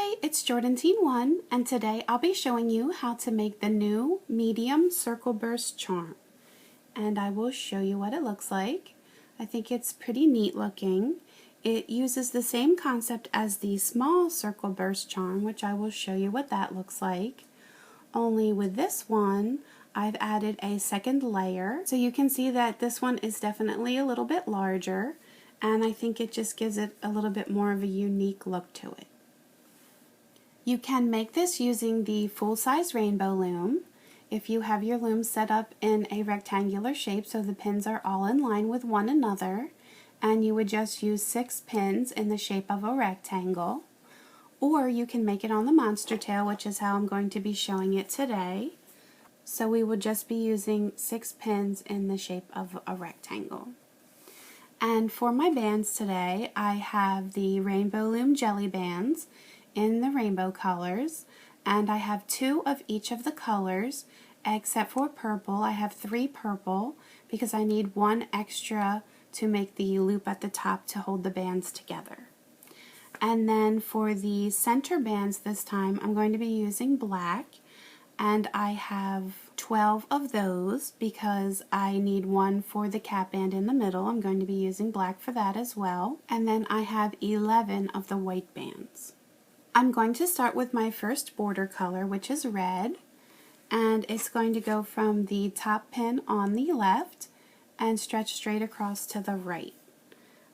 Hi, it's Jordan Teen 1, and today I'll be showing you how to make the new medium circle burst charm. And I will show you what it looks like. I think it's pretty neat looking. It uses the same concept as the small circle burst charm, which I will show you what that looks like. Only with this one, I've added a second layer. So you can see that this one is definitely a little bit larger, and I think it just gives it a little bit more of a unique look to it. You can make this using the full-size Rainbow Loom. If you have your loom set up in a rectangular shape so the pins are all in line with one another, and you would just use 6 pins in the shape of a rectangle. Or you can make it on the monster tail, which is how I'm going to be showing it today. So we would just be using 6 pins in the shape of a rectangle. And for my bands today, I have the Rainbow Loom jelly bands in the rainbow colors, and I have 2 of each of the colors except for purple. I have 3 purple because I need 1 extra to make the loop at the top to hold the bands together. And then for the center bands this time, I'm going to be using black, and I have 12 of those because I need 1 for the cap band in the middle. I'm going to be using black for that as well. And then I have 11 of the white bands. I'm going to start with my first border color, which is red, and it's going to go from the top pin on the left and stretch straight across to the right.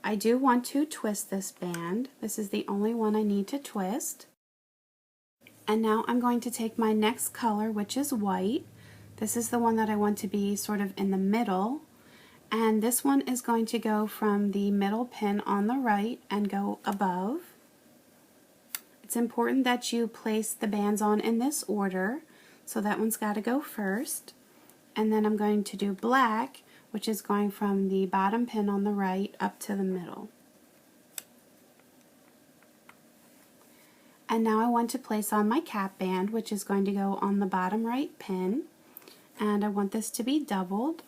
I do want to twist this band. This is the only one I need to twist. And now I'm going to take my next color, which is white. This is the one that I want to be sort of in the middle, and this one is going to go from the middle pin on the right and go above. It's important that you place the bands on in this order, so that one's got to go first. And then I'm going to do black, which is going from the bottom pin on the right up to the middle. And now I want to place on my cap band, which is going to go on the bottom right pin, and I want this to be doubled.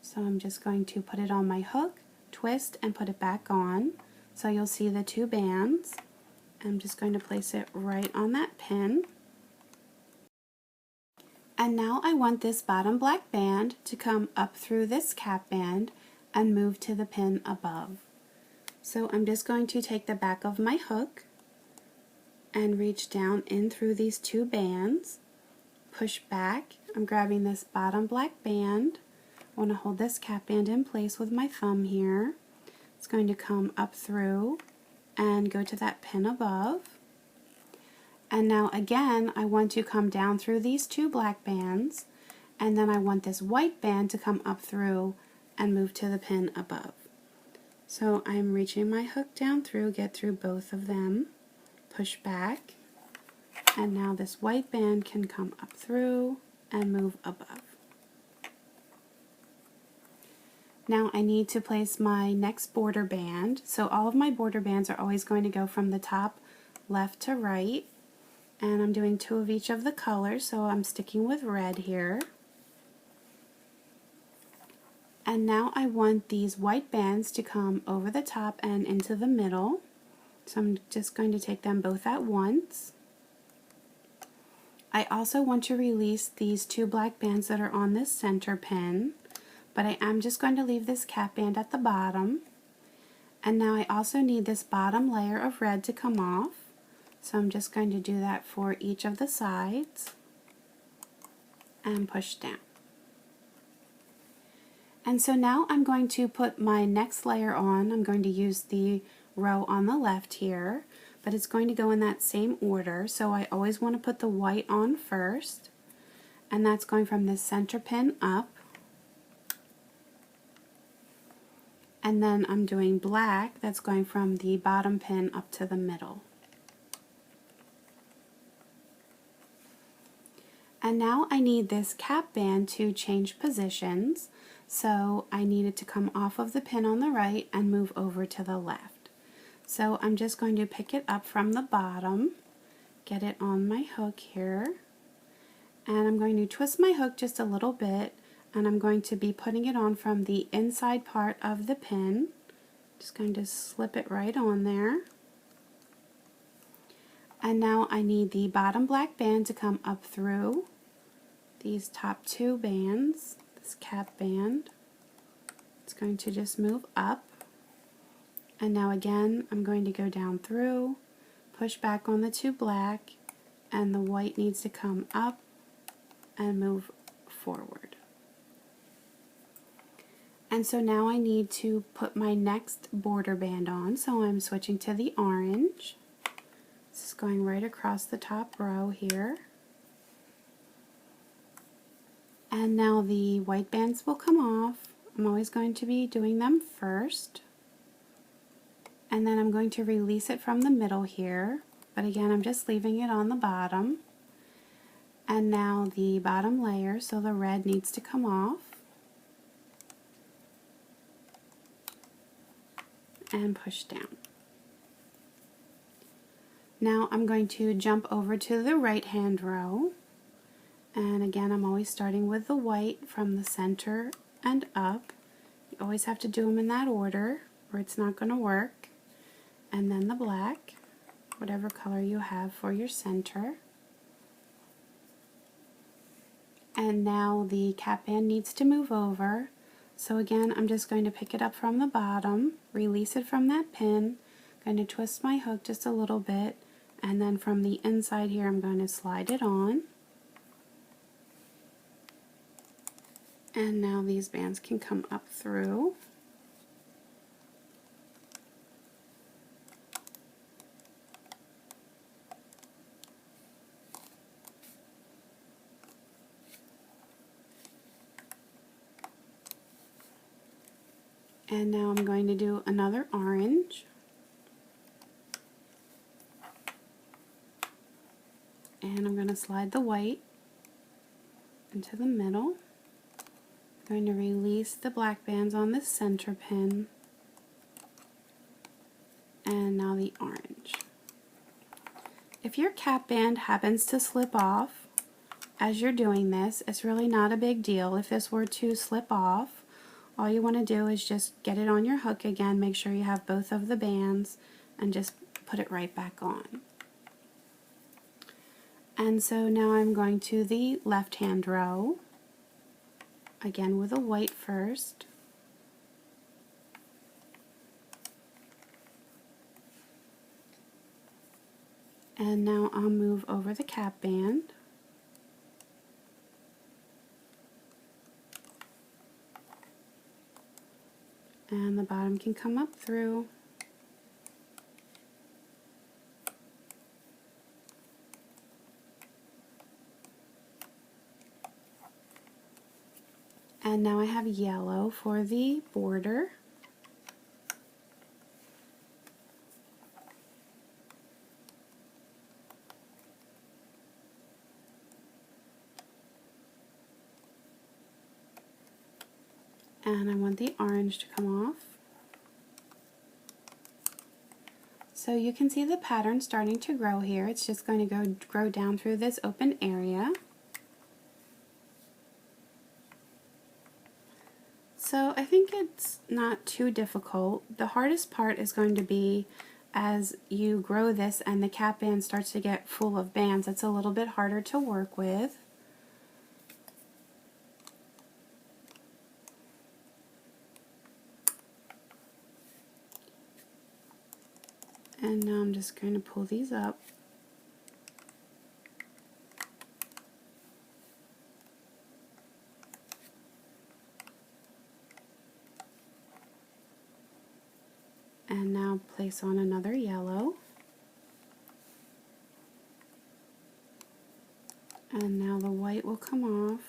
So I'm just going to put it on my hook, twist, and put it back on. So you'll see the 2 bands. I'm just going to place it right on that pin. And now I want this bottom black band to come up through this cap band and move to the pin above. So I'm just going to take the back of my hook and reach down in through these 2 bands, push back. I'm grabbing this bottom black band. I want to hold this cap band in place with my thumb here. It's going to come up through and go to that pin above. And now again, I want to come down through these 2 black bands, and then I want this white band to come up through and move to the pin above. So I'm reaching my hook down through, get through both of them, push back, and now this white band can come up through and move above. Now I need to place my next border band. So all of my border bands are always going to go from the top left to right, and I'm doing 2 of each of the colors, so I'm sticking with red here. And now I want these white bands to come over the top and into the middle. So I'm just going to take them both at once. I also want to release these 2 black bands that are on this center pin, but I am just going to leave this cap band at the bottom. And now I also need this bottom layer of red to come off, so I'm just going to do that for each of the sides and push down. And so now I'm going to put my next layer on. I'm going to use the row on the left here, but it's going to go in that same order, so I always want to put the white on first, and that's going from the center pin up. And then I'm doing black, that's going from the bottom pin up to the middle. And now I need this cap band to change positions, so I need it to come off of the pin on the right and move over to the left. So I'm just going to pick it up from the bottom, get it on my hook here, and I'm going to twist my hook just a little bit, and I'm going to be putting it on from the inside part of the pin. Just going to slip it right on there. And now I need the bottom black band to come up through these top two bands, this cap band. It's going to just move up. And now again, I'm going to go down through, push back on the two black, and the white needs to come up and move forward. And so now I need to put my next border band on, so I'm switching to the orange. This is going right across the top row here. And now the white bands will come off. I'm always going to be doing them first. And then I'm going to release it from the middle here. But again, I'm just leaving it on the bottom. And now the bottom layer, so the red needs to come off. And push down. Now I'm going to jump over to the right hand row, and again I'm always starting with the white from the center and up. You always have to do them in that order or it's not going to work. And then the black, whatever color you have for your center. And now the cap band needs to move over. So again, I'm just going to pick it up from the bottom, release it from that pin, going to twist my hook just a little bit, and then from the inside here I'm going to slide it on. And now these bands can come up through. And now I'm going to do another orange. And I'm going to slide the white into the middle. I'm going to release the black bands on the center pin. And now the orange. If your cap band happens to slip off as you're doing this, it's really not a big deal. If this were to slip off, all you want to do is just get it on your hook again, make sure you have both of the bands, and just put it right back on. And so now I'm going to the left hand row, again with a white first. And now I'll move over the cap band. And the bottom can come up through. And now I have yellow for the border. And I want the orange to come off. So you can see the pattern starting to grow here. It's just going to grow down through this open area. So I think it's not too difficult. The hardest part is going to be as you grow this and the cap band starts to get full of bands. It's a little bit harder to work with. And now I'm just going to pull these up. And now place on another yellow. And now the white will come off.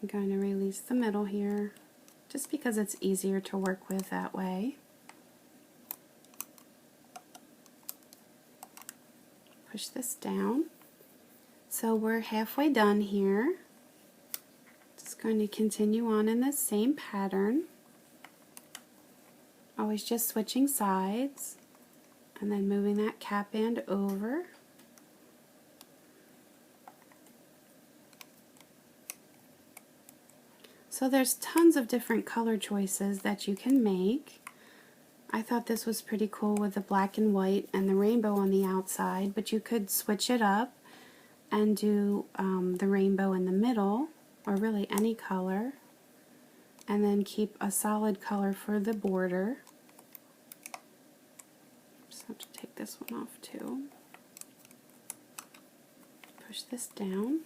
I'm going to release the middle here, just because it's easier to work with that way. Push this down. So we're halfway done here. Just going to continue on in the same pattern. Always just switching sides and then moving that cap band over. So there's tons of different color choices that you can make. I thought this was pretty cool with the black and white and the rainbow on the outside, but you could switch it up and do the rainbow in the middle, or really any color, and then keep a solid color for the border. Just have to take this one off too. Push this down.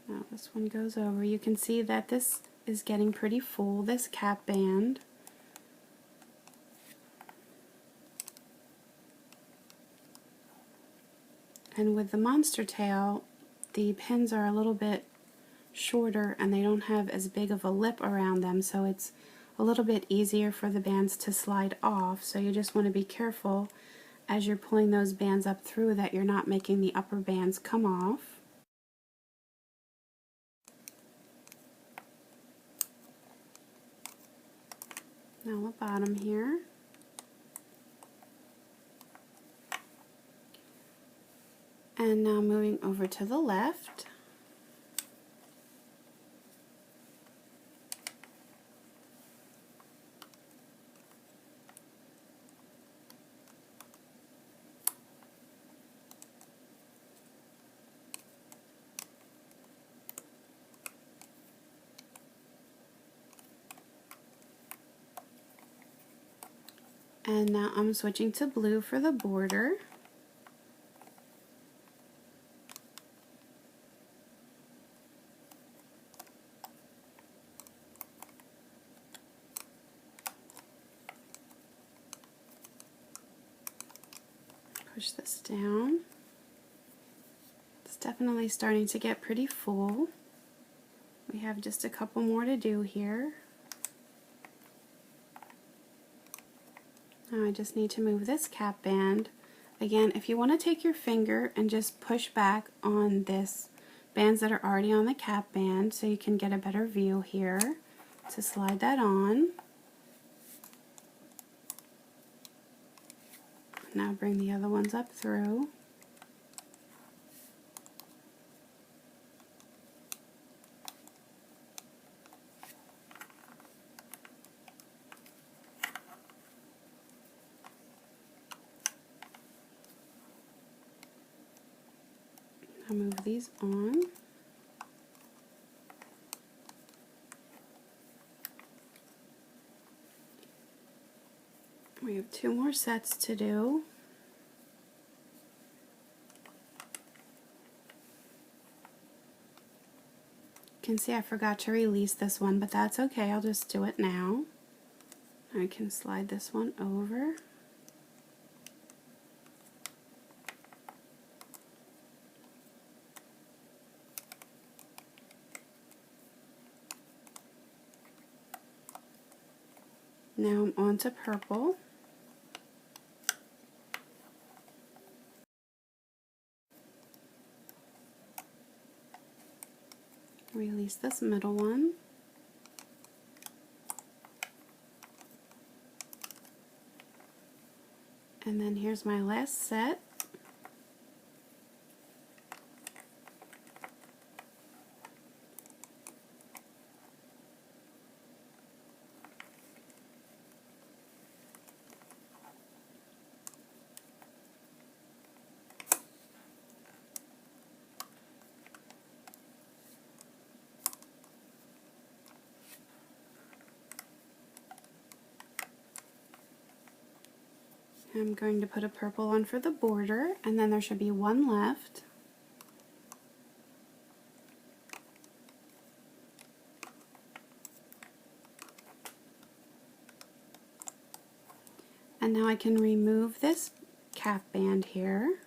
Now this one goes over. You can see that this is getting pretty full, this cap band. And with the monster tail, the pins are a little bit shorter and they don't have as big of a lip around them, so it's a little bit easier for the bands to slide off. So you just want to be careful as you're pulling those bands up through that you're not making the upper bands come off. Now the bottom here. And now moving over to the left. And now I'm switching to blue for the border. Push this down. It's definitely starting to get pretty full. We have just a couple more to do here. Now I just need to move this cap band. Again, if you want to take your finger and just push back on this bands that are already on the cap band so you can get a better view here, to slide that on. Now bring the other ones up through. Now move these on. We have 2 more sets to do. You can see I forgot to release this one, but that's okay, I'll just do it now. I can slide this one over. Now I'm on to purple. Release this middle one. And then here's my last set. I'm going to put a purple on for the border, and then there should be one left. And now I can remove this cap band here.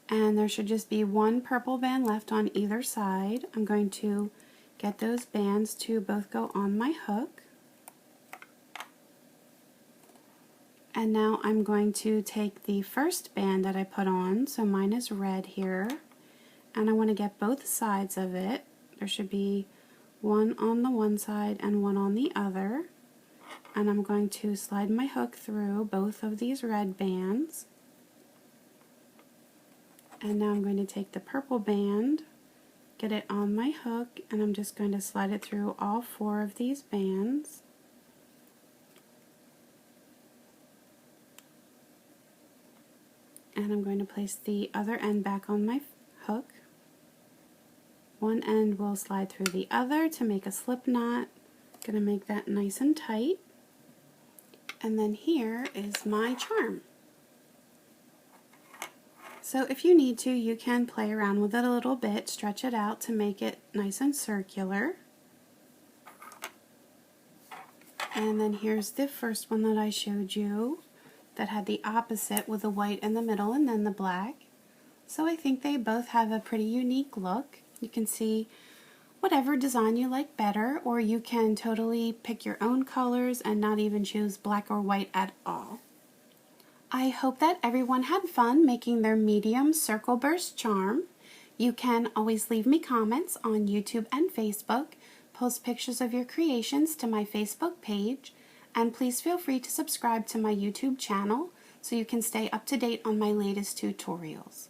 And there should just be one purple band left on either side. I'm going to get those bands to both go on my hook. And now I'm going to take the first band that I put on, so mine is red here, and I want to get both sides of it. There should be one on the one side and one on the other. And I'm going to slide my hook through both of these red bands. And now I'm going to take the purple band, get it on my hook, and I'm just going to slide it through all 4 of these bands. And I'm going to place the other end back on my hook. One end will slide through the other to make a slip knot. Going to make that nice and tight. And then here is my charm. So if you need to, you can play around with it a little bit, stretch it out to make it nice and circular. And then here's the first one that I showed you that had the opposite with the white in the middle and then the black. So I think they both have a pretty unique look. You can see whatever design you like better, or you can totally pick your own colors and not even choose black or white at all. I hope that everyone had fun making their medium circle burst charm. You can always leave me comments on YouTube and Facebook, post pictures of your creations to my Facebook page, and please feel free to subscribe to my YouTube channel so you can stay up to date on my latest tutorials.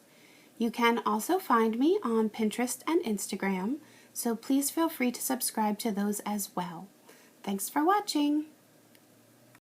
You can also find me on Pinterest and Instagram, so please feel free to subscribe to those as well. Thanks for watching!